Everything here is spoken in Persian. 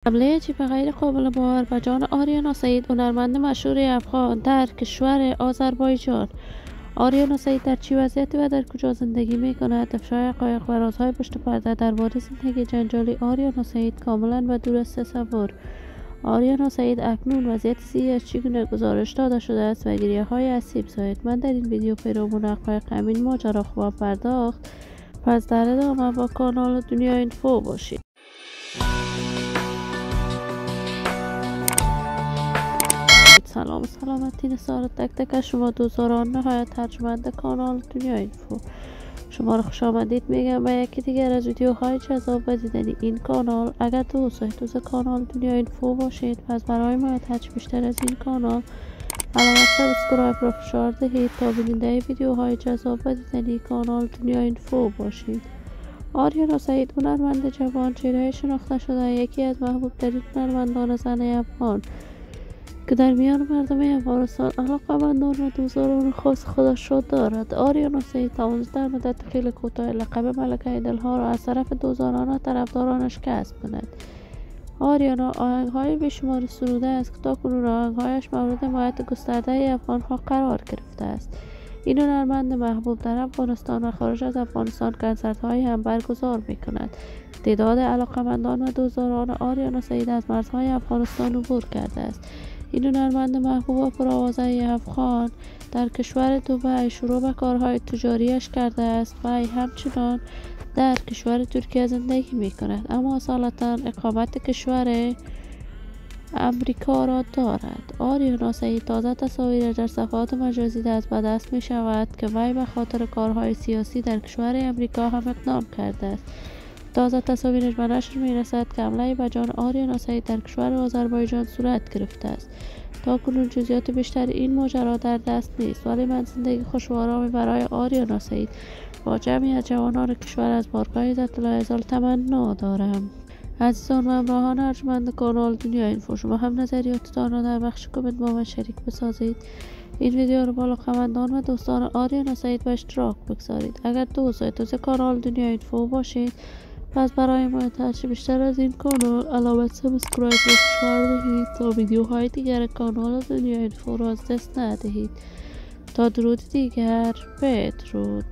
حمله چیپ غیر قابل باور به جان آریانا سعید، هنرمند مشهور افغان در کشور آذربایجان. آریانا سعید در چه وضعیتی و در کجا زندگی می کند؟ افشای حقایق و رازهای پشت پرده درباره زندگی جنجالی آریانا سعید کاملا و دور از تصور. آریانا سعید اکنون وضعیت صحیحش چگونه گزارش داده شده است و گریه‌های اسیب زاید. من در این ویدیو پیرامون حقایق همین ماجرا خواهم پرداخت، پس در ادامه با کانال دنیا اینفو باشید. سلام سلامتی نثار تک تک شما دوستان نهایت ترجمند کانال دنیا اینفو. شما را خوش آمدید میگم به یکی دیگر از ویدیوهای جذاب و دیدنی این کانال. اگر دوست کانال دنیا اینفو باشید، پس برای حمایت بیشتر از این کانال علامت سابسکرایب را فشار دهید تا بیننده ویدیوهای جذاب و دیدنی کانال دنیا اینفو باشید. آریانا سعید، هنرمند جوان چهره شناخته شده، یکی از محبوب ترین هنرمندان زن افغان که در میان مردم افغانستان علاقه‌مندان و دوستداران خاص خودش را دارد. آریانا سعید توانست در مدت خیلی کوتاه لقب ملکه دلها را از طرف دوستداران و طرفدارانش کسب کند. آریانا آهنگ‌های بیشماری سروده است که تاکنون آهنگ‌هایش مورد حمایت گسترده افغان‌ها قرار گرفته است. این هنرمند محبوب در افغانستان و خارج از افغانستان کنسرت‌هایی هم برگزار می‌کند. تعداد علاقه‌مندان و دوستداران آریانا سعید از مرزهای افغانستان عبور کرده است. این هنرمند محبوب و پرآوازه افغان در کشور دبی شروع به کارهای تجاریش کرده است و همچنان در کشور ترکیه زندگی می کند، اما اصالتا اقامت کشور امریکا را دارد. آریانا سعید تازه تصاویر در صفحات مجازی دست به دست می شود که وی به خاطر کارهای سیاسی در کشور امریکا هم اقدام کرده است. تازه تصاویرش به نشر می رسد که حمله به جان آریانا سعید در کشور آذربایجان صورت گرفته است. تا کنون جزئیات بیشتر این ماجرا در دست نیست، ولی من زندگی خوش و آرامی برای آریانا سعید با جمعیت جوانان کشور از بارگاه عزت الله ازال تمنا دارم. عزیزان و همراهان ارجمند کانال دنیا اینفو، شما هم نظریاتتان را در بخش کامنت با من شریک بسازید. این ویدیو را با علاقه‌مندان و دوستان آریانا سعید به اشتراک بگذارید. اگر دوست کانال دنیا اینفو باشید، پس برای حمایت بیشتر از این کانال علامت سابسکرایب را فشار دهید تا ویدیوهای دیگر کانال دنیا اینفو را از دست ندهید. تا درود دیگر، بدرود.